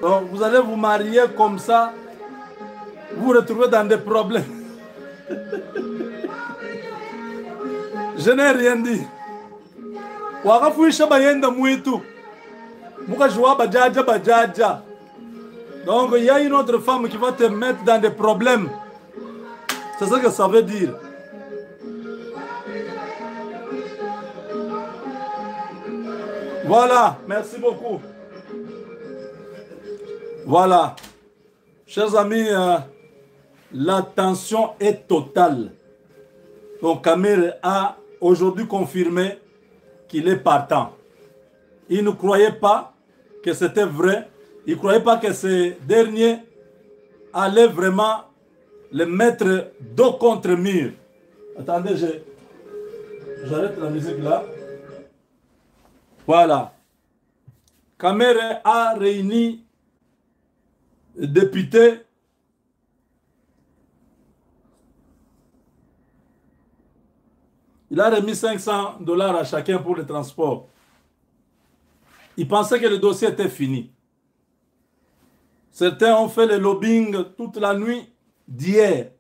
Donc, vous allez vous marier comme ça, vous vous retrouvez dans des problèmes. Je n'ai rien dit. Wakafuisha bayenda mwitu. Muka joua bajaja bajaja. Donc il y a une autre femme qui va te mettre dans des problèmes. C'est ce que ça veut dire. Voilà, merci beaucoup. Voilà. Chers amis, la tension est totale. Donc Kamere a aujourd'hui confirmé qu'il est partant. Il ne croyait pas que c'était vrai. Il ne croyait pas que ces derniers allaient vraiment le mettre dos contre mur. Attendez, j'arrête la musique là. Voilà. Kamere a réuni les députés. Il a remis $500 à chacun pour le transport. Il pensait que le dossier était fini. Certains ont fait le lobbying toute la nuit d'hier.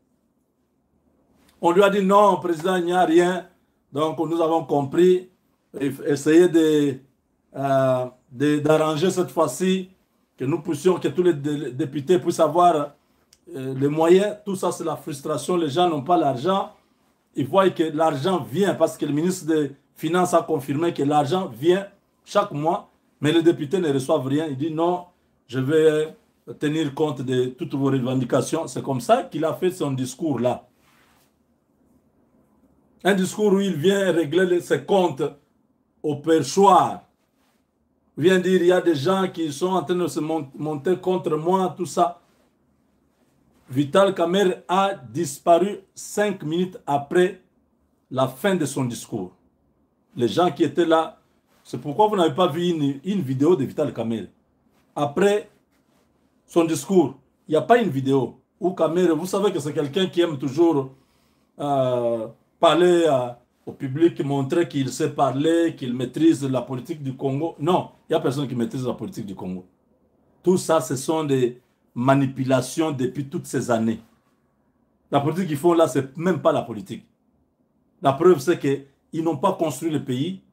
On lui a dit non, président, il n'y a rien. Donc nous avons compris. Essayer d'arranger cette fois-ci que nous puissions, que tous les députés puissent avoir les moyens. Tout ça, c'est la frustration. Les gens n'ont pas l'argent. Ils voient que l'argent vient parce que le ministre des Finances a confirmé que l'argent vient chaque mois, mais les députés ne reçoivent rien. Il dit non, je vais tenir compte de toutes vos revendications. C'est comme ça qu'il a fait son discours là. Un discours où il vient régler ses comptes au perchoir. Il vient dire il y a des gens qui sont en train de se monter contre moi, tout ça. Vital Kamerhe a disparu 5 minutes après la fin de son discours. Les gens qui étaient là, c'est pourquoi vous n'avez pas vu une vidéo de Vital Kamerhe. Après son discours, il n'y a pas une vidéo où Kamerhe, vous savez que c'est quelqu'un qui aime toujours parler au public, montrer qu'il sait parler, qu'il maîtrise la politique du Congo. Non, il n'y a personne qui maîtrise la politique du Congo. Tout ça, ce sont des manipulations depuis toutes ces années. La politique qu'ils font là, c'est même pas la politique. La preuve, c'est qu'ils n'ont pas construit le pays.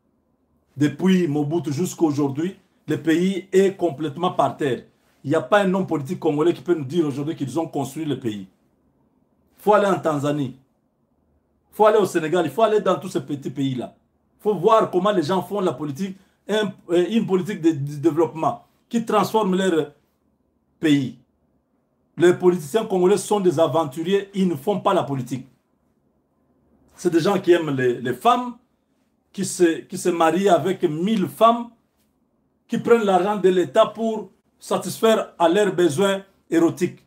Depuis Mobutu jusqu'à aujourd'hui, le pays est complètement par terre. Il n'y a pas un homme politique congolais qui peut nous dire aujourd'hui qu'ils ont construit le pays. Il faut aller en Tanzanie. Il faut aller au Sénégal. Il faut aller dans tous ces petits pays-là. Il faut voir comment les gens font la politique, une politique de développement qui transforme leur pays. Les politiciens congolais sont des aventuriers, ils ne font pas la politique. C'est des gens qui aiment les femmes, qui se marient avec 1000 femmes, qui prennent l'argent de l'État pour satisfaire à leurs besoins érotiques.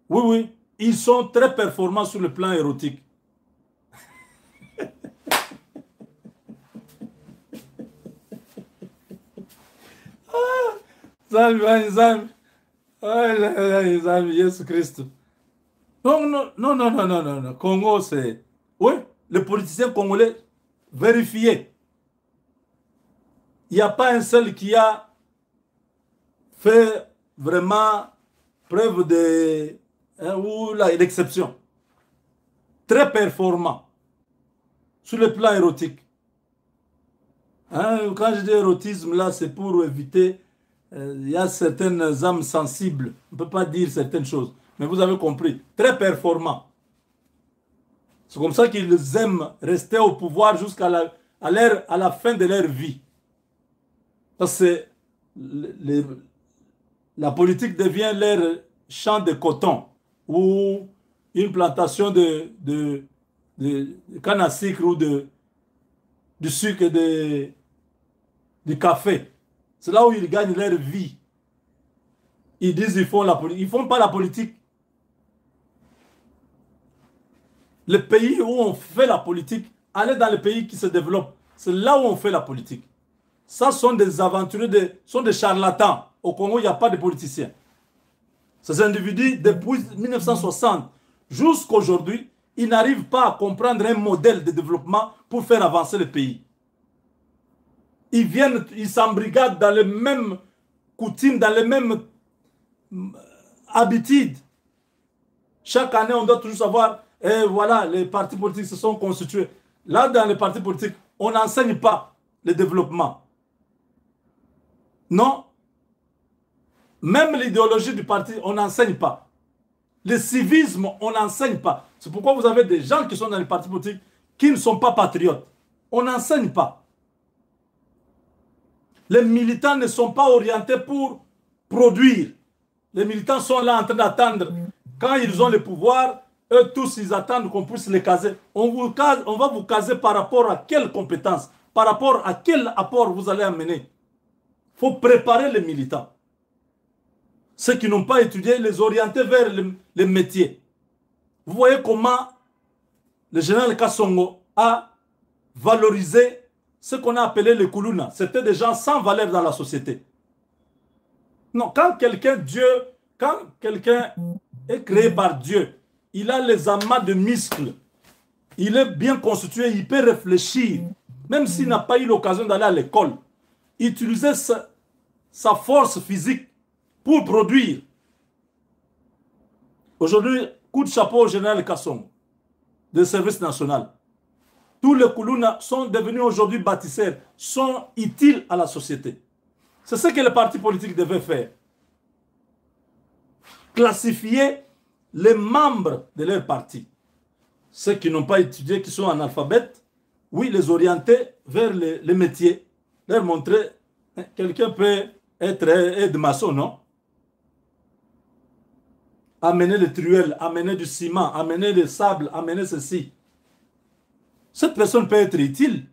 Oui, oui, ils sont très performants sur le plan érotique. Jésus Christ. Non, non, non, non, non, non, non. Congo, c'est... Oui, les politiciens congolais, vérifiés. Il n'y a pas un seul qui a fait vraiment preuve de... ou l'exception. Très performant. Sur le plan érotique. Hein, quand je dis érotisme, là, c'est pour éviter... Il y a certaines âmes sensibles. On ne peut pas dire certaines choses. Mais vous avez compris. Très performant. C'est comme ça qu'ils aiment rester au pouvoir jusqu'à la fin de leur vie. Parce que la politique devient leur champ de coton ou une plantation de canne à sucre ou du sucre et du café. C'est là où ils gagnent leur vie. Ils disent qu'ils font la politique. Ils ne font pas la politique. Le pays où on fait la politique, allez dans les pays qui se développent. C'est là où on fait la politique. Ça sont des aventuriers, sont des charlatans. Au Congo, il n'y a pas de politiciens. Ces individus, depuis 1960 jusqu'à aujourd'hui, ils n'arrivent pas à comprendre un modèle de développement pour faire avancer le pays. Ils viennent, ils s'embrigadent dans les mêmes coutumes, dans les mêmes habitude. Chaque année, on doit toujours savoir, et voilà, les partis politiques se sont constitués. Là, dans les partis politiques, on n'enseigne pas le développement. Non. Même l'idéologie du parti, on n'enseigne pas. Le civisme, on n'enseigne pas. C'est pourquoi vous avez des gens qui sont dans les partis politiques qui ne sont pas patriotes. On n'enseigne pas. Les militants ne sont pas orientés pour produire. Les militants sont là en train d'attendre. Quand ils ont le pouvoir, eux tous, ils attendent qu'on puisse les caser. On va vous caser par rapport à quelles compétences, par rapport à quel apport vous allez amener. Il faut préparer les militants. Ceux qui n'ont pas étudié, les orienter vers les métiers. Vous voyez comment le général Kassongo a valorisé ce qu'on a appelé les Kuluna. C'était des gens sans valeur dans la société. Non, quand quelqu'un est créé par Dieu, il a les amas de muscles, il est bien constitué, il peut réfléchir, même s'il n'a pas eu l'occasion d'aller à l'école, utiliser sa force physique pour produire. Aujourd'hui, coup de chapeau au général Kassongo, de service national. Tous les Kuluna sont devenus aujourd'hui bâtisseurs, sont utiles à la société. C'est ce que les partis politiques devaient faire. Classifier les membres de leur parti. Ceux qui n'ont pas étudié, qui sont analphabètes, oui, les orienter vers les métiers. Leur montrer, quelqu'un peut être aide-maçon, non? Amener les truelles, amener du ciment, amener le sable, amener ceci. Cette personne peut être utile.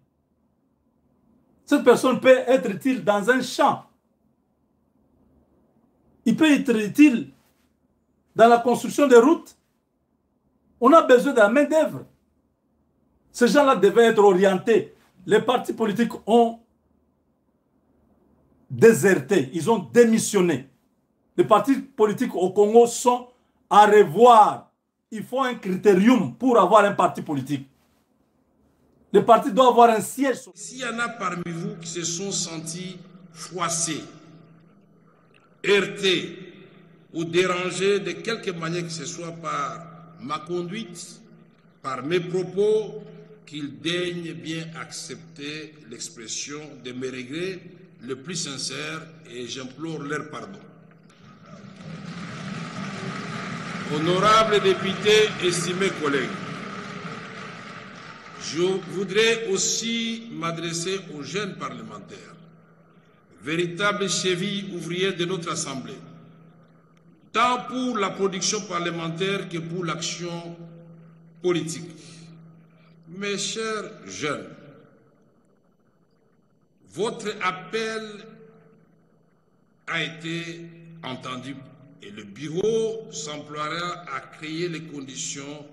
Cette personne peut être utile dans un champ. Il peut être utile dans la construction des routes. On a besoin de la main-d'œuvre. Ces gens-là devaient être orientés. Les partis politiques ont déserté, ils ont démissionné. Les partis politiques au Congo sont à revoir. Il faut un critérium pour avoir un parti politique. Les partis doivent avoir un siège. S'il y en a parmi vous qui se sont sentis froissés, heurtés ou dérangés de quelque manière que ce soit par ma conduite, par mes propos, qu'ils daignent bien accepter l'expression de mes regrets le plus sincère et j'implore leur pardon. Honorables députés, estimés collègues, je voudrais aussi m'adresser aux jeunes parlementaires, véritables chevilles ouvrières de notre Assemblée, tant pour la production parlementaire que pour l'action politique. Mes chers jeunes, votre appel a été entendu et le bureau s'emploiera à créer les conditions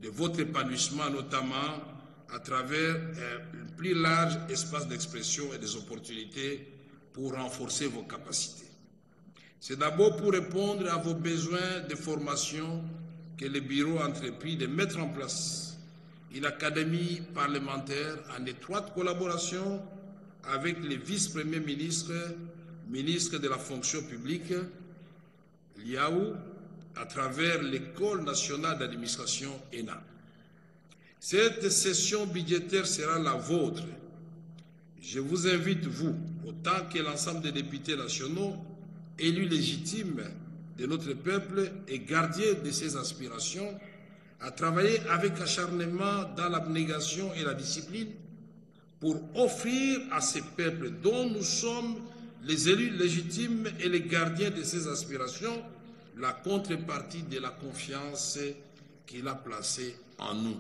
de votre épanouissement, notamment à travers un plus large espace d'expression et des opportunités pour renforcer vos capacités. C'est d'abord pour répondre à vos besoins de formation que le bureau a entrepris de mettre en place une académie parlementaire en étroite collaboration avec les vice-premiers ministres, ministres de la fonction publique, l'IAU, à travers l'École nationale d'administration ENA. Cette session budgétaire sera la vôtre. Je vous invite, vous, autant que l'ensemble des députés nationaux, élus légitimes de notre peuple et gardiens de ses aspirations, à travailler avec acharnement dans l'abnégation et la discipline pour offrir à ces peuples dont nous sommes les élus légitimes et les gardiens de ses aspirations la contrepartie de la confiance qu'il a placée en nous.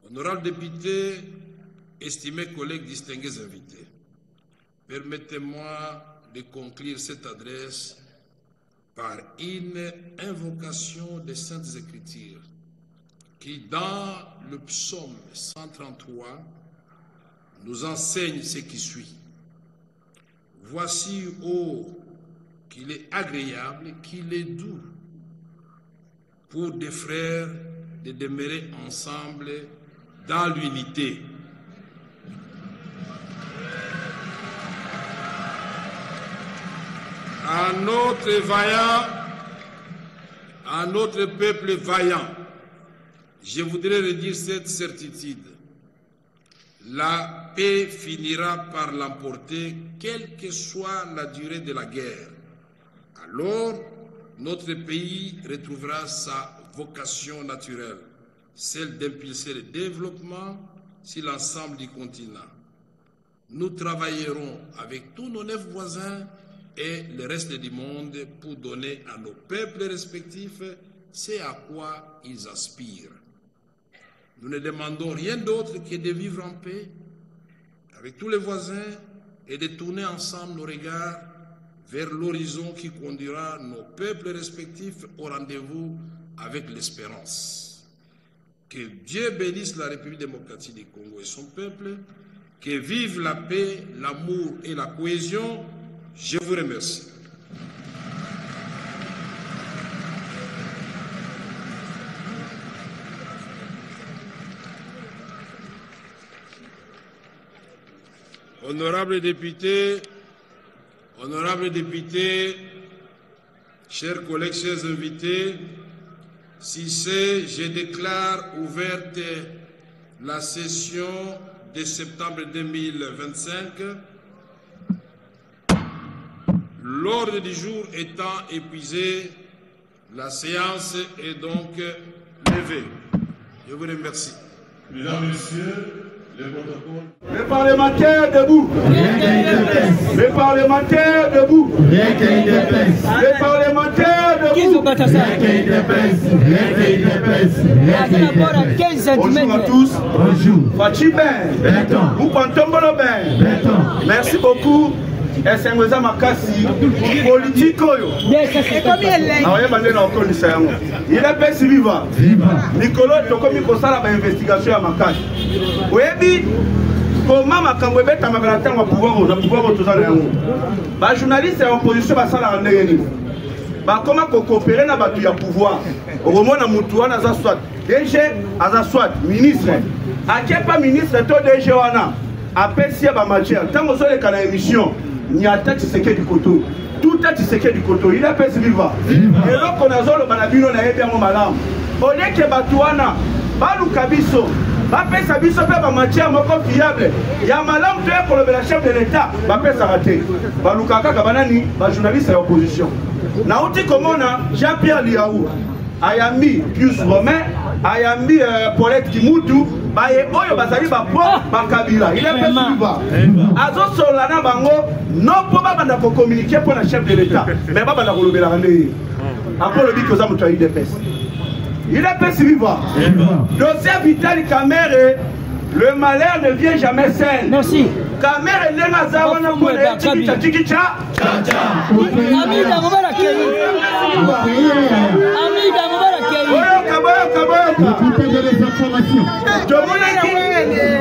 Honorables députés, estimés collègues, distingués invités, permettez-moi de conclure cette adresse par une invocation des Saintes Écritures qui, dans le psaume 133, nous enseigne ce qui suit. Voici, ô, qu'il est agréable, qu'il est doux pour des frères de demeurer ensemble dans l'unité. À notre peuple vaillant, je voudrais redire cette certitude. La paix finira par l'emporter, quelle que soit la durée de la guerre. Alors, notre pays retrouvera sa vocation naturelle, celle d'impulser le développement sur l'ensemble du continent. Nous travaillerons avec tous nos 9 voisins et le reste du monde pour donner à nos peuples respectifs ce à quoi ils aspirent. Nous ne demandons rien d'autre que de vivre en paix avec tous les voisins et de tourner ensemble nos regards vers l'horizon qui conduira nos peuples respectifs au rendez-vous avec l'espérance. Que Dieu bénisse la République démocratique du Congo et son peuple, que vive la paix, l'amour et la cohésion. Je vous remercie. Honorables députés, chers collègues, chers invités, je déclare ouverte la session de septembre 2025. L'ordre du jour étant épuisé, la séance est donc levée. Je vous remercie. Mesdames, Messieurs, le protocole. Les parlementaires debout. Les parlementaires debout. Les parlementaires debout. Bonjour à tous. Bonjour. Merci beaucoup. Esengweza makasi politique oyo. Il est pas si vivant. Nicolas tokomi kosala ba investigation ya makasi. Oyebi comment makambo ebeta mabalata wa pouvoir tozala yango. Ba journaliste ya opposition basala ndenge nini. Ba koma ko coopérer na batu ya pouvoir. Omona mutu wana za soit DG aza soit ministre. Akepa ministre to DG wana. Apesi ba matière. Tango so le kana émission. Il y a Tshisekedi du Koto. Tout est Tshisekedi du Koto. Il a pas si vivant. Et donc on a zolo banabino na yebi yango malam. Au lieu que batuana, balu kabiso, bape sabiso pe ba matière moko fiable. Ya malam te pour le chef de l'État, bape s'arrêter. Balu kaka banani, ba journaliste à opposition. Na uti komona Jean-Pierre Liaou, Ayambi Pius Romain, Ayambi Paulette Kimutu. Baye oyo bazali ba po bakabila il est pas vivant azo solana bango non po baba na ko communiquer pour la chef de l'État mais baba na ko lobela rande après le dit que ça mutu il est pas vivant dossier Vital Kamerhe le malheur ne vient jamais seul. Merci. Kamerhe lenga zawana ko le chikicha Amida ngobala kei Amida ngobala kei écoutez les informations.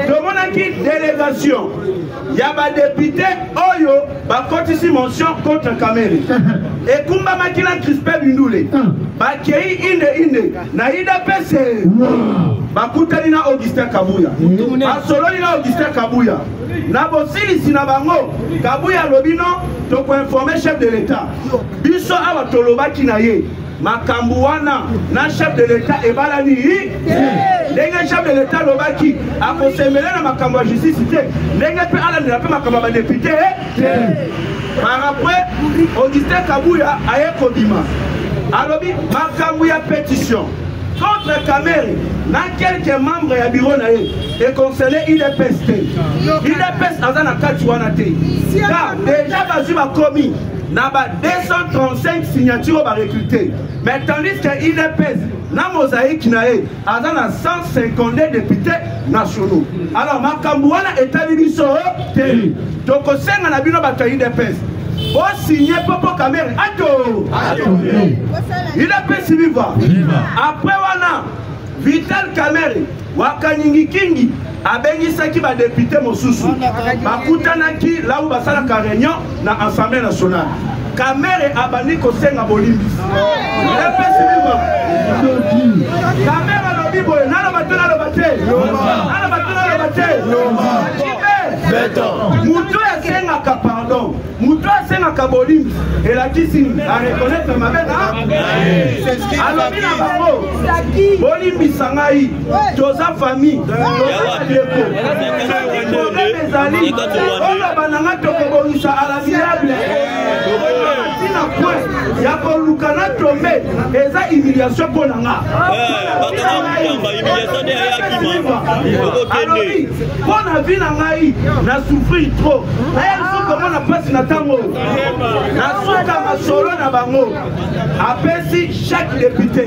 Domonaki délégation. Il y a des députés Oyo, ba kotisi mention contre Kamerhe. Et Kumba Makina Crispé Bindoulé. Ba kei inde na ida pese. Ba kutani na Augustin Kabuya. Ba soloni na Augustin Kabuya. Na bosili sina bango Kabuya lobino to ko informer chef de l'État. Biso awa tolobaki na ye. Makambuana na chef de l'État et balani les chef de l'État lobaki a consemblé na makambo justice les pe ala na pe makambo ba député par après Augustin Kabuya aye kodima alobi makambo ya pétition contre Kamerhe na quelques membres ya bureau na ye et concerné IDPS azana kati wana te car déjà bazi ba commis na ba 235 signatures ba recruter mais tandis que IDPS na mosaïque na ye azana 152 députés nationaux alors makambo wana etali biso te toko senga na bino bato IDPS o signer popo Kamerhe ato IDPS viva après wana Vital Kamerhe wakanyingi kingi abengisaki ba député mosusu bakutanaki là où basalaka réunion na Assemblée nationale Kamerhe abandi kosenga bolimbi Kamerhe lobi boye nalo batela mutu esengaka pardon mutu moto asengaka bolimbi elakisi arekonetre mabe na alobi na bango bolimbisa ngai toza famille toza bandeko problème ezali oloba na ngai tokobongisa à la viable tina point ya koluka na tombe eza humiliation mpo na nga alobi mpo na vi na ngai na souffrir trop naye lisusu komona mpasi na ntango nasuka masolo na bango apesi chaque député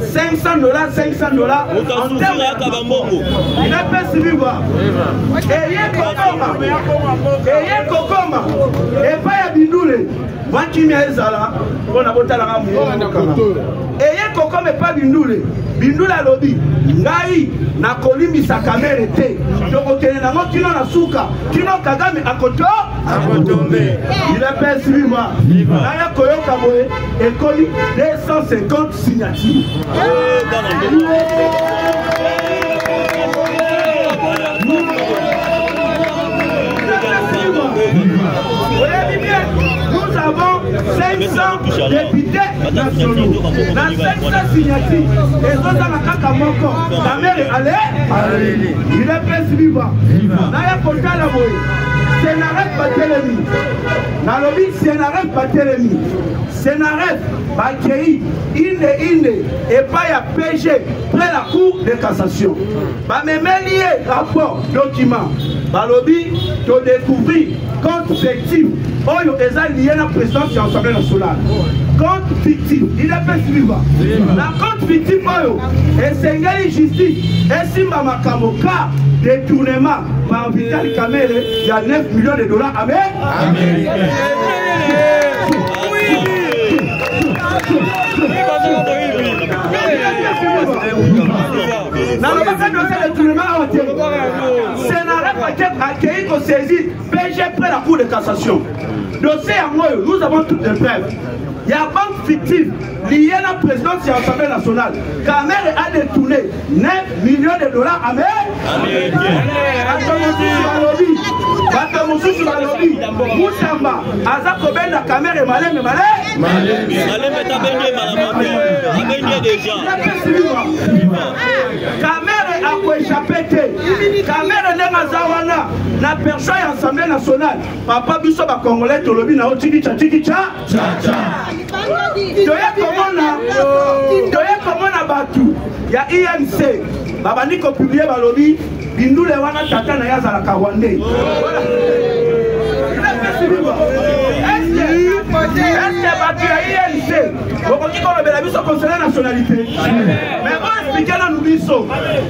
$500 en terme inapesi biwa eye kokoma epai ya bindule mwakimia ezala mpona botalanga mokama eye kokoma epai bindule bindule alobi ngai nakolimbisa kamere te tokokende nango kino na suka kino Kagame akotombe inapesi biwa naya koyoka boye ekoli 250 signatures nous avons 500 députés nationaux. Dans 500 signatures, et nous avons kaka moko. La mère allez, il est presse vivant. Naya kota la boye. Sénaref Batelemi. Nalobi Sénaref Batelemi. Sénaref Bakei inde et pas ya PG près la cour de cassation. Ba memeli rapport document. Balobi to découvrir compte fictif. Oyo eza lié na présidence de l'Assemblée nationale. Compte fictif, il est fait suivant. La compte fictif oyo esengeli justice esimba makambo ka détournement par Vital Kamerhe, il y a $9 millions américains. Accueilli qu'on saisit PG près la cour de cassation. Dossier à moi, nous avons toutes les preuves. Il y a une banque fictive liée à la présidence de l'Assemblée nationale. Kamerhe a détourné $9 millions américains. Batamousou sur la lobby. Moussamba, Azako Benda Kamerhe Malem Kamerhe a échappé. Kamerhe n'est zawana na personne à l'Assemblée nationale. Papa Bisso ba Congolais to lobby na otikicha. Doya komona batu ya INC. Baba niko publier ba lobby bindule wana tata na yazala ka Rwandais. Est-ce batu ya INC okoki kolobela biso conseiller nationalité. Mais on explique na nubiso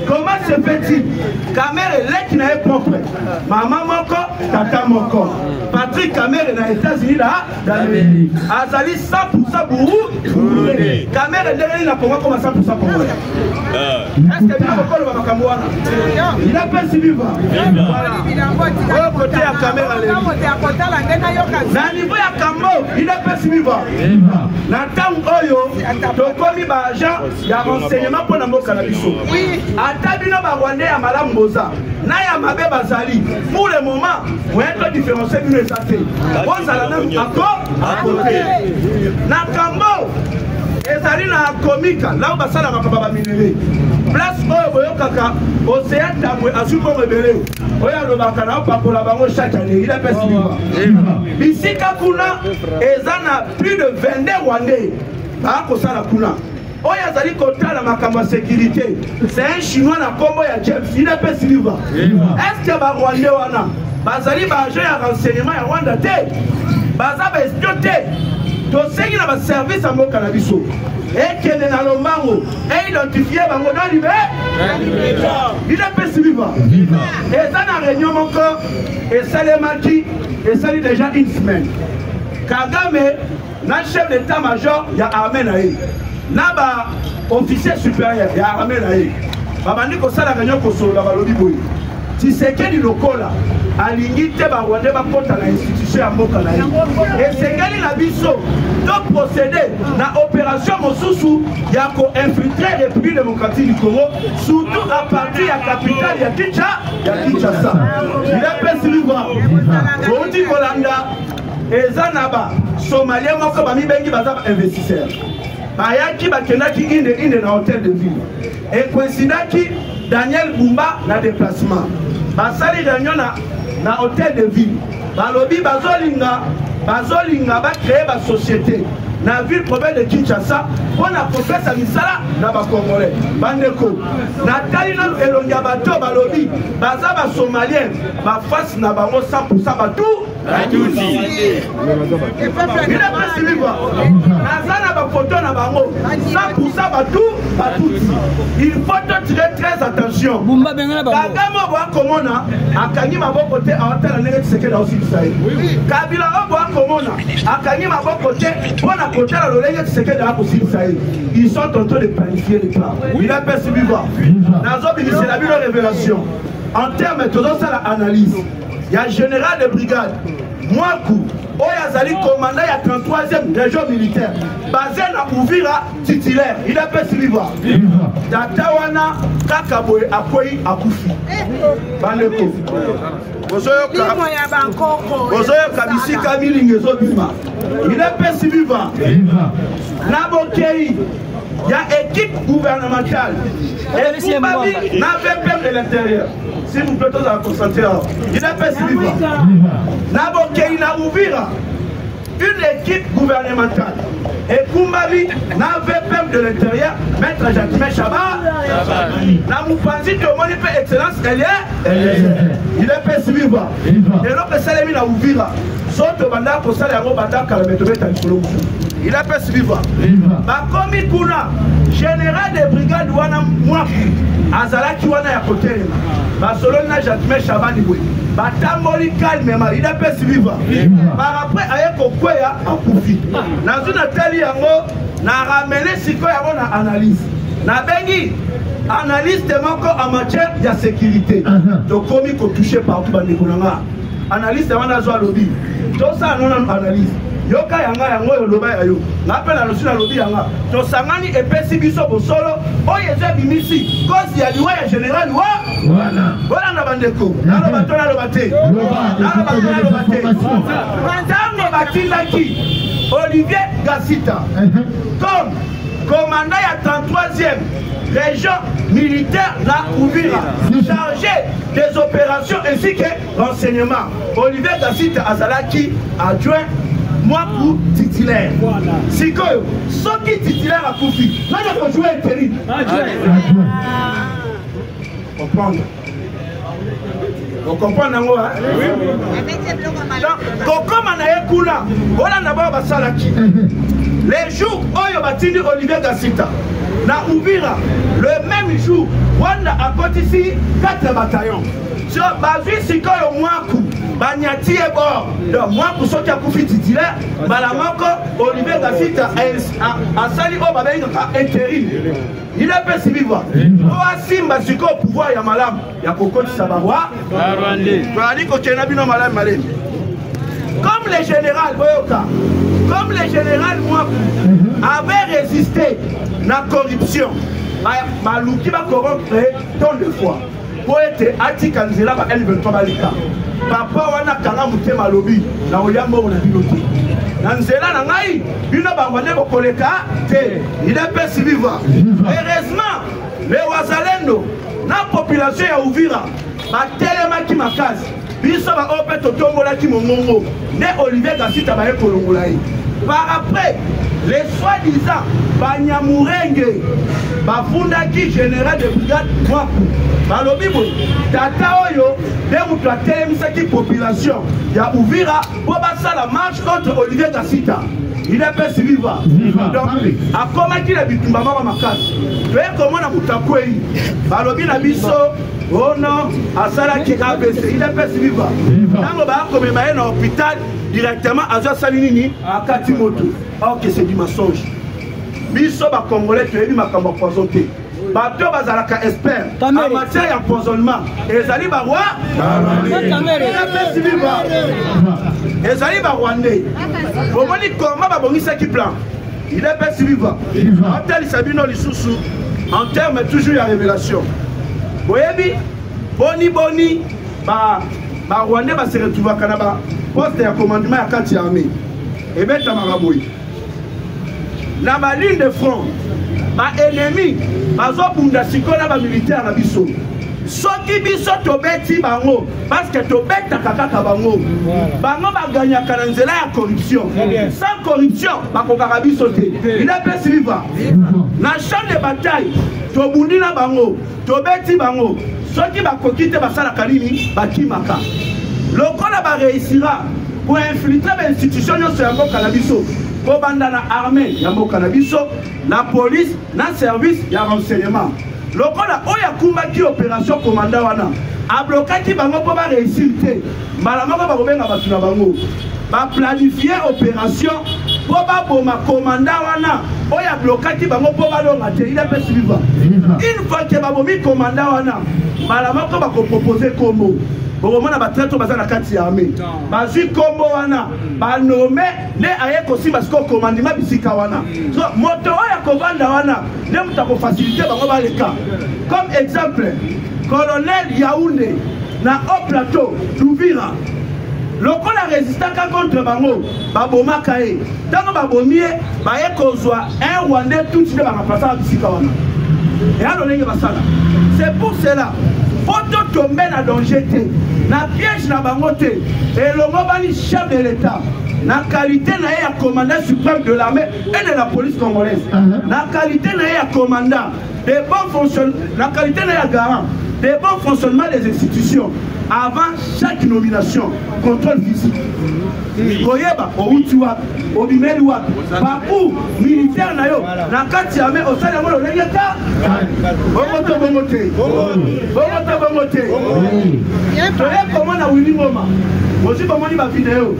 comment se fait-il Kamerhe leki na propre maman moko tata moko Patrick Kamerhe na États-Unis d'Amérique azali 100% bourou Kamerhe ndenge na Congo comme 100% Congo. Est-ce que bien kokolo ba makambo wana il a pas suivi voilà côté ya Kamerhe na niveau ya Kambo il a pas suivi na tango oyo tokomi ba agent ya renseignement pour na mboka na biso ata bino ba Rwandais ya malamu boza na ya mabe bazali pour le moment moyen de différencier bino ezate bozala na à côté na Kambo ezali na komika là basala makamba ba minere place oyo boyokaka océan tamwe asuko rebele oyo alobaka na papola bango chaque année il a pas suivi bisika kuna ezana plus de 22 Rwandais ba ko sala kuna oyo azali kotala makambo ya sécurité c'est un chinois na kombo ya James il a pas suivi est-ce que ba Rwandais wana bazali ba agent ya renseignement ya Rwanda te baza ba espion te to sengi na ba service ya mboka na biso ekende na lombango identifié bango dans l'hiver il a pas suivi et ça na réunion moko esalemaki esali déjà une semaine Kagame na chef d'état-major ya armée na ye na ba officier supérieur ya armée na ye babandi kosala réunion kosolola balobi boye Tshisekedi lokola alingi te ba Rwandais bakota na institution ya mboka na ye esengeli na biso to procéder na opération mosusu ya ko infiltrer République démocratique du Congo surtout à partir ya capitale ya Kinshasa il a pas suivi voir Kolanda eza na ba Somalien moko ba mi bengi baza investisseur bayaki bakendaki inde na hôtel de ville et coïncidaki Daniel Bumba na déplacement basali réunion na hôtel de ville balobi bazolinga ba créer ba société na ville province de Kinshasa pour na professeur misala na ba congolais bandeko na talina elongia bato balobi baza ba somalien ba face na bango 100% batou batuti il est possible quoi na ba photo na bango 100% batou batuti il faut tirer très attention kagamo ba komona akangi maboko te awatala ndenge tseke na aussi sai kabila obo akomona akangi maboko te pona kotala lolenge tseke na aussi sai ils sont en train de planifier les plans il a perçu voir nazo c'est la révélation en termes de ça l'analyse il y a général de brigade Mwaku Oyazali commandant ya 33e région militaire basé na Uvira titulaire il a perçu voir Tatawana Kakaboy akoyi akufi bandeko Bozoyo kabisi kamilinge zo bima il a perçu voir Nabokei il y a équipe gouvernementale et Koubabi n'avait pas de l'intérieur. S'il vous plaît, tous à concentrer. Il a fait suivre. Nabokei na Uvira une équipe gouvernementale et Koubabi n'avait pas de l'intérieur. Maître Jacques Chaba na Moupanzi de mon excellence il a fait suivre. Et l'autre Salemi na Uvira saute banda pour ça les banda kalabetobeta likolo. Il a fait suivre. Bakomi kuna général de brigade wana Mwaku azalaki wana ya côté. Basolona na Jacques Chabani boy. Batamboli calmement, il a fait suivre. Par après ayeko kweya akufi. Na zuna teli yango na ramener siko yango na analyse. Na bengi analyse de moko en matière de sécurité. Donc komi ko toucher partout bandeko nanga. Analyse de wana zo lobby. Tout ça non analyse. Yoka yanga yango yoloba yayo ngapela losina lobi yanga to sangani epesi biso bosolo oyeze bimisi cause ya liwa ya général wa voilà na bandeko nalo batona lo bate nalo batona lo bate tango batindaki Olivier Gassita comme commandant ya 33e région militaire la Uvira chargé des opérations ainsi que renseignement Olivier Gassita azalaki adjoint Mwaku titulaire. Si que ceux qui titulaire à Koufi, là il faut jouer intérim. Comprendre. Vous comprenez hein? Donc comme on a écoulé, voilà d'abord Basalaki. Les jours où Batini Olivier Gassita, na Uvira, le même jour, on a côté ici 4 bataillons. Sur Bazu Sikoyo Mwaku. Banyati est bord. Donc moi pour ceux qui a couffé titulaire, Malamoko, Olivier Gassita a sali au babé intérim. Il a fait vivre. Oa Simba Siko au pouvoir ya malam, ya Kokoti Sabawa. Brani Kokenabino malam malem. Comme les généraux Boyoka, comme les généraux Mwaku avaient résisté la corruption, Malouki va corrompre tant de fois. Pour être Atikanzela ba L23 balika. Papa wana kanga mutema lobi na oyambo na bilote. Na nzela na ngai bino bangwane bokoleka te. Il est perçu vivant. Heureusement les wazalendo na population ya Uvira ba telema ki makazi. Biso ba opé totombola ki mongongo. Ne Olivier Gassita ba ekolongola yi. Par après les soi-disant Banyamurenge bafundaki général de brigade Mwaku balobi boy tata oyo de mutu atelemisa population ya Uvira po basala marche contre Olivier Gassita il est perçu vivant donc akomaki na bitumba mama makasi toye komona mutu akwei balobi na biso oh non asalaki ABC il est perçu vivant ntango bakomema ye na hôpital directement azwa sali nini akati moto or que c'est du mensonge biso ba congolais toyebi makambo poisonné bato bazalaka expert en matière d'empoisonnement ezali ba roi ezali ba rwandais bomoni comment babongisaki plan il est perçu vivant hôtel Sabino lisusu en termes toujours de révélation boyebi boni ba rwandais ba se retrouver kanaba poste ya commandement ya kati ya armée ebetamaka boye na baligne de front baennemi bazobunda sikoyo na bamilitaire na biso soki biso tobeti bango parce que tobetaka kaka bango bango baganyaka na nzela ya corruption sans corruption bakokaka biso te idapesi vivre na champ de bataille tobundi na bango tobeti bango soki bakoki te basalaka nini bakimaka lokola bareusira pour infiltrer bainstitution nyonso ya mboka na biso kobanda na armée ya mboka na biso na police na service ya renseignement lokola oyo akumbaki opération commanda wana ablokaki bango mpo bareusir te mbala moko bakobenga bato na bango baplanifie opération mpo baboma commanda wana oyo ablokaki bango mpo balonga te il apesi vivre une fois ke babomi commanda wana mbala moko bakopropose kombo bokomona batraite baza na kati ya armée bazwi kombo wana banome nde aye kosimba siko commandement bisika wana so moto oyo akovanda wana nde moto akofacilite bango baleka comme exemple colonel Yaoundé na haut plateau Louvira lokola résistaka contre bango babomaka ye ntango babomi ye baye kozwa un rwandais tuti nde bakapasa bisika wana eya lolenge basala c'est pour cela poto tombe na danger te na piège na bango te elongo bani chef de l'état na qualité na ye ya commandant suprême de l'armée et de la police congolaise na qualité na ye ya commandant de bon fonctionnement na qualité na ya garant de bon fonctionnement des institutions avant chaque nomination contrôle physique koyeba outi wapi obimeli wapi baku militaire na yo na kati ya me osala yango lolenge ka bongo te toye komona Willy Ngoma osi bomoni bavideo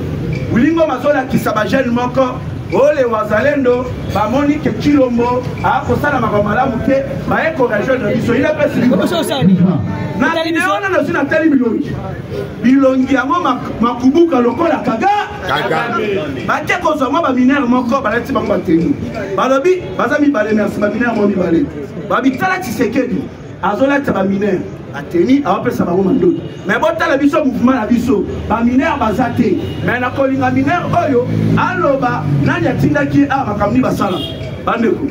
Willy Ngoma azolakisa bajeune moko ole wazalendo bamoni ke Chilombo akosala makambo malamu te baye koraje na biso ila pesi na video wana na sina teli bilongi yango makubuka lokola kaga bate kozwa mwa baminere moko balati bango bateni balobi baza mibale merci baminere mo mibale babitala Tshisekedi azolata baminere ateni awapesa bango mandoki mais botala biso mouvement na biso baminere baza te mais na kolinga minere oyo aloba nani atindaki a makamni basala bandeko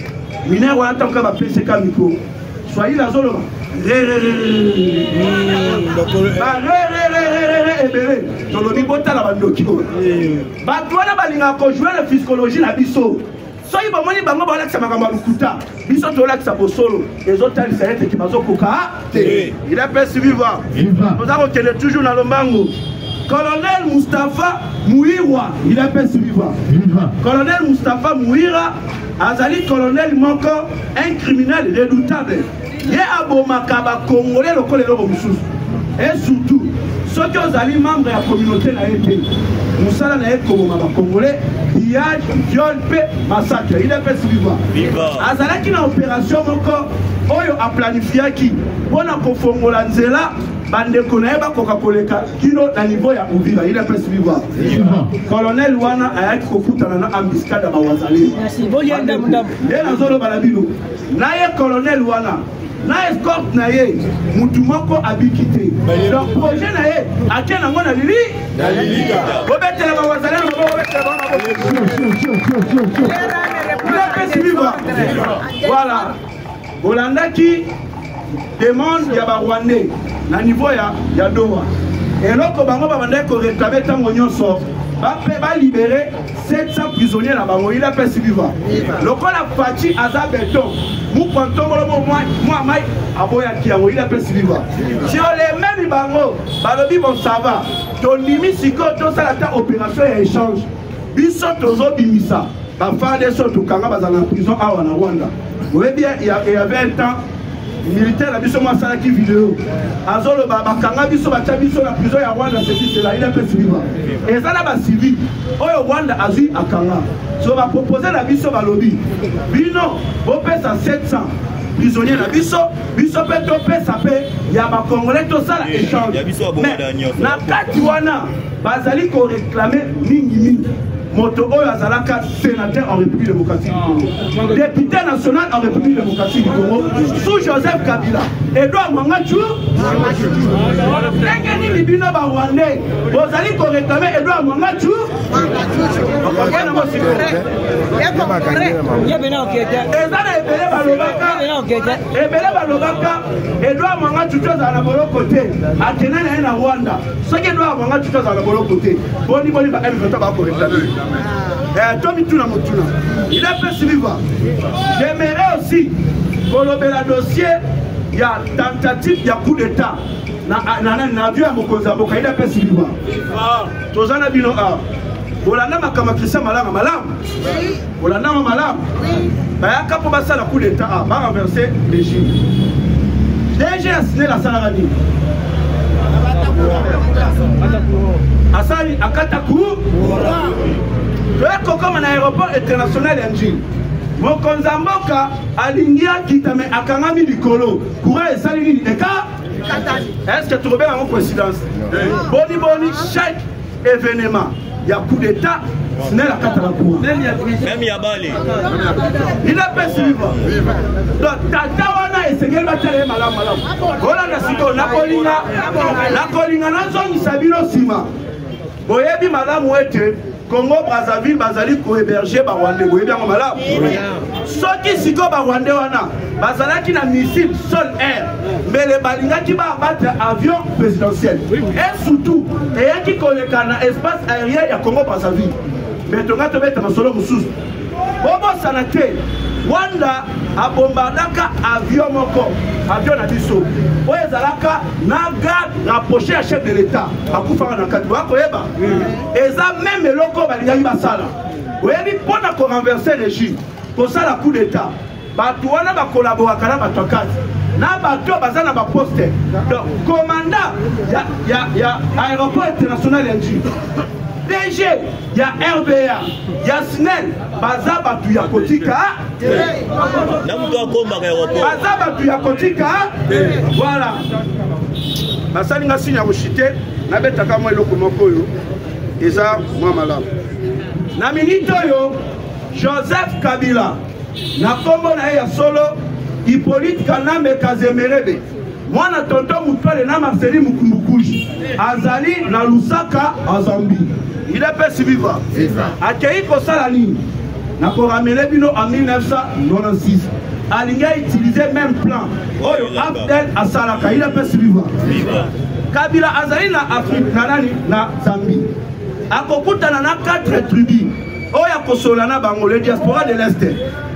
minere wana ntango bapeseka mikro soyez la zoloba ebele tolobi botala bandoki oyo bato wana balingaka kojouer na physiologie na biso soki bomoni bango balakisa makambo ya lokuta biso tolakisa bosolo ezotalisa ete ki bazokoka te il apesi vivre toza kokende toujours na lombango colonel Moustapha Mouira il apesi vivre colonel Moustapha Mouira azali colonel moko un criminel redoutable ye abomaka bakongolais lokola eloko mosusu et surtout soki ozali membre ya communauté na ye te mosala na ye koboma bakongolais pillage viol mpe massacre il apesi vivre azalaki na opération moko oyo aplanifiaki mpona kofongola nzela bandeko na ye bakoka koleka kino na niveau ya Uvira il apesi vivre colonel wana ayaki kokutana na embuscade ya bawazalendo ye nazoloba na bino na ye colonel wana na escorte na ye mutu moko abiki te donc projet na ye atie nango na lilika bobetela bawazalendo voilà olandaki demande ya barwandais na niveau ya Doha eloko bango babandaki koreklame ntango nyonso bape balibere 700 prisonniers na bango il apesi vivre lokola Faci aza beton mukwantongolo mwa mai aboyaki yango il apesi vivre si olememi bango balobi bon ça va tondimi sikoyo tosala ta opération ya échange biso tozobimisa bafade so tokanga bazala na prison awa na Rwanda oyebi il y avait un temps militaire na biso mwasalaki vidéo azoloba bakanga biso batia biso na prison ya Rwanda ceci cela il apesi vivre eza na bacivil oyo Rwanda azwi akanga so bapropose na biso balobi bino bopesa 700 prisonniers na biso mpe topesa mpe ya bakongolais tosala échange na kati wana bazali koreklame mingi moto oyo azalaka sénateur en République démocratique du Congo, député national en République démocratique du Congo, sous Joseph Kabila. Edouard Mwangachu, Tengeni Libino Barwande, vous allez réclamer Edouard Mwangachu. Edouard Mwangachu à la bolo côté, à Kenana et à Rwanda. Ce qui Edouard Mwangachu à la bolo côté, Boni Boni va réclamer. Il a fait suivre. J'aimerais aussi pour le dossier, il y a tentative, il y a coup d'état. Na vu à Mokozamboka, il a fait suivre. Tozana Bino A. Olanda Makamakisa Malam Malam. Olanda Malam. Bayaka pour passer la coup d'état, va renverser les Gilles. DG a signé la Salarani. Asali Akataku. Comme un aéroport international Yanjil. Mokonzamboka alingia kitame akangami likolo. Courant et salini eka. Est-ce que tu remets en coïncidence? Boni Boni, chaque événement, il y a coup d'état, ce n'est la cataracour. Même Yabali. Il a fait suivre. Donc, Tatawana et Sengel Batale Malam Malam. Voilà la sito, la Colinga, Nazon Sabino Sima. Boyebi Malam Ouete. Congo Brazzaville bazali ko héberger ba Rwandais boye bien malamu soki siko ba Rwandais wana bazalaki na missile sol air mais les balingaki ba battre avion présidentiel et surtout eyaki koleka na espace aérien ya Congo Brazzaville mais tonga to beta solo mususu bobo sanate Rwanda a bombardaka avion moko avion na biso oyo ezalaka na garde rapproché à chef de l'état akufaka na kati wako yeba eza même eloko balingaki basala oyebi mpona korenverser régime kosala coup d'état bato wana bakolaboraka na bato akati na bato baza na baposte donc commandant ya aéroport international ya nji DG, il y a RBA, il y a SNEL, Baza Batu Yakotika. Baza Batu Yakotika. Voilà. Basalinga signe à Rochité, Nabetaka moi lokomokoyo, Eza Mwamala. Na minito yo, Joseph Kabila, na kombo na ya solo, Hippolyte Kanambe Kazemerebe. Moi na tonton Moutouale na Marceli Mukumbukuji. Azali na Lusaka, à Zambie. Il a fait suivre. Accueilli Kosalani. N'a pas ramené Bino en 1996. Alinga a utilisé même plan. Oyo Abdel Asalaka. Il a fait suivre. Kabila Azali na Afrique na Zambie. Akokuta na 4 tribus. Oya Kosolana Bango, le diaspora de l'Est.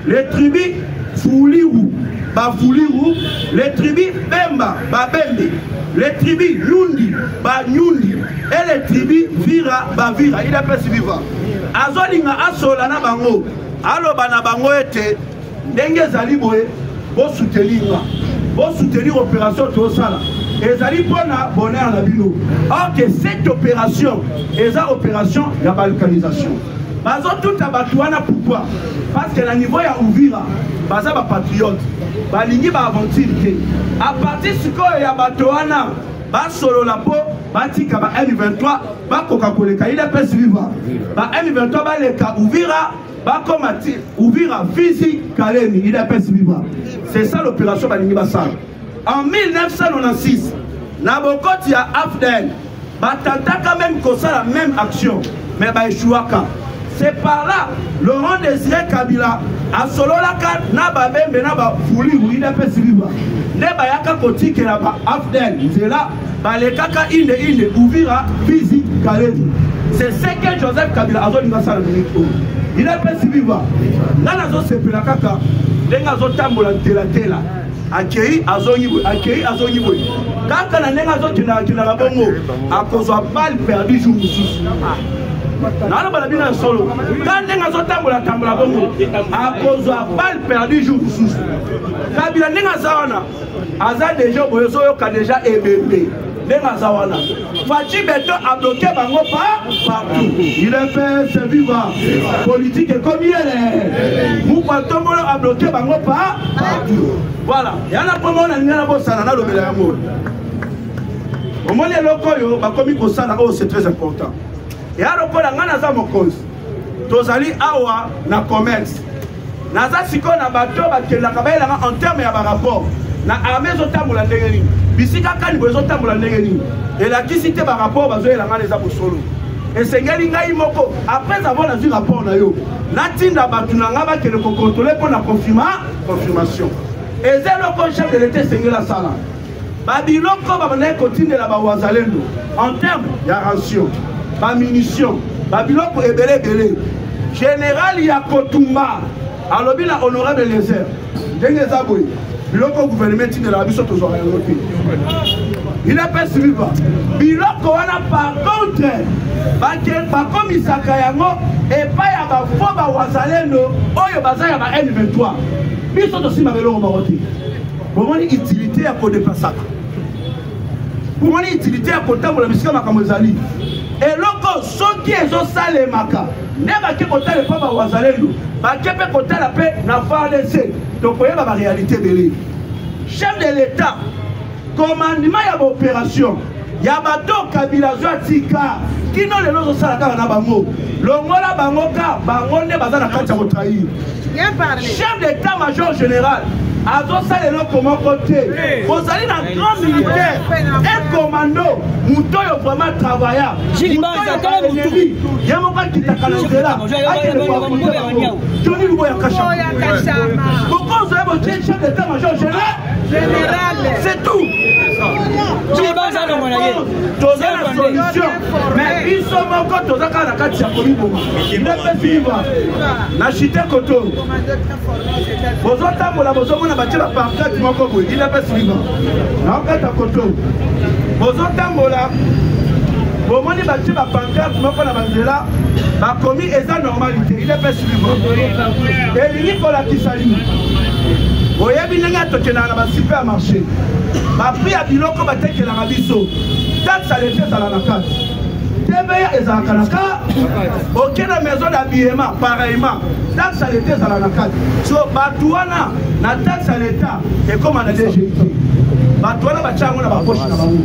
Les tribus Fuliru, Bafuliru, les tribus Bemba, Babembe, les tribus Yundi, Banyundi, et les tribus Vira, Bavira. Il a fait suivre. Azolinga Asolana Bango, Alobana Bango était Denge Zaliboé, pour soutenir l'opération Tosala. Et Zali Pona bonheur la bino. Or que cette opération est une opération de balkanisation. Bazo tout abatouana pourquoi? Parce que le niveau ya Ouvira, baza ba patriote, balingi ba aventure. À partir de ce que ya batouana, ba solo la po, ba tika ba M23, ba Coca-Cola, il a pas suivre. Ba M23 ba leka Ouvira, ba komati Ouvira Fizi Kalemi, il a pas suivre. C'est ça l'opération balingi basala. En 1996, Nabokoti ya Afdel, batanta quand même comme ça la même action, mais ba échouaka. C'est par là, Laurent Désiré Kabila a solo la carte, n'a pas même n'a fouli, il a fait suivre. N'est pas yaka koti qui n'a pas Afdel, c'est là, les kaka inde, Ouvira, Fizi, Kalemi. C'est ce que Joseph Kabila a donné dans sa minute. Il a fait suivre. Là, nous avons fait la kaka, nous avons tambola tela. Accueilli Azonyi Boy. Quand on a dit la bongo, à cause de balle perdu jour Nana balabina solo. Quand on a tambola bongo, à cause de balle perdu jour Kabila nenga zawana. Aza déjà boyoso yoka déjà ebebe. Nenga zawana. Fachi Beto a bloqué bango partout. Il a fait ses vivants. Politique et comme il est. Moukwa Tomolo a bloqué bango partout. Voilà. Il y a un peu de sana le Bélamour. Au moins, les locaux, c'est très important. Et à l'opposé, il y a un cause. tozali awa na commerce naza siko na bato bakendaka bayelanga en terme ya barapport na armée ezotambola ndenge nini bisika kani boye ezotambola ndenge nini elakisi te barapport bazoyelanga na eza bosolo esengeli ngai moko après avoir nazwi rapport na yo natinda bato na nga bakende kokontrole mpo na confirmation eza eloko chef de l'état esengeli asala babiloko babandaki kotindela bawazalendo en terme ya ration bamunition babiloko ebele général ya kotumba alobi na honorable lézer ndenge eza boye biloko gouvernement tindela biso tozwaka yango te il est pas suivi biloko wana par contre bakomisaka yango epai ya bafo bawazalendo oyo baza ya ba M23 biso tosimaka eloko moko te bomoni utilité ya kodepasaka bomoni utilité ya kotambola bisika makambo ezali eloko soki ezosalemaka nde bake kotala epai bawazalendo bake mpe kotala mpe na FARDC tokoyeba baréalité ebele chef de l'état commandement ya baopération ya bato kabila zwa tika kino lelo ozosala kaka na bango longola bango ka bango nde baza na kati ya kotrahir chef d'état major général azosala eloko moko te bozali na grand militaire un commando moto oyo vraiment travaillard ye moko akitaka na nzela toni lubo ya kashama bokozwa botie chef d'état major général c'est tout toza na solution mais biso moko toza kaka na kati ya komiboma ndepe vivre na chite koto bozotambola bozomona batie bapancarte moko boye ndepe suivant naokata koto bozotambola bomoni batie bapancarte moko na banzela bakomi eza normalité ndepe suivant elingi kolakisa nini oyebi ndenge atokendaka na basupermarché bapri ya biloko batekelaka biso taxe à l'effet ezala na kati TVA ezalaka na kati okende maison d'habillement pareillement taxe à l'effet ezala na kati so bato wana na taxe à l'état ekoma na DGI bato wana batia yango na bapoche na bango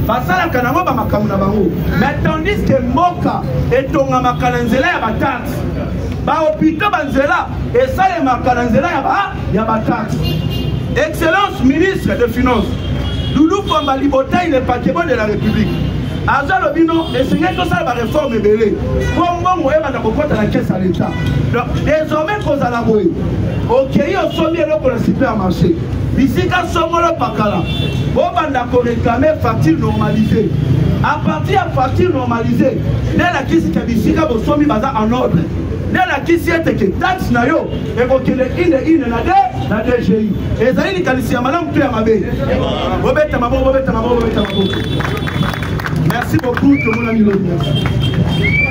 basalaka nango bamakambo na bango mais tandis que mboka etongamaka na nzela ya bataxe bahôpitaux banzela esalemaka na nzela ya bataxe excellence ministre de finances Loulou Famba Libotaï le paquebot de la République aza lobino esengeli tosala baréforme ebele po mbongo oyebanda kokota na caisse à l'état donc désormais kozala boye okei osombi eloko na supermarché bisika songolo pakala bobanda koréclame facture normalisée à partir ya facture normalisée nde lakisi ke bisika bosomi baza en ordre nde lakisi ete ke taxe na yo ekokende ine na DGI ezali likanisi ya malamu to ya mabe bobeta maboko. Merci beaucoup, tout le monde a mis le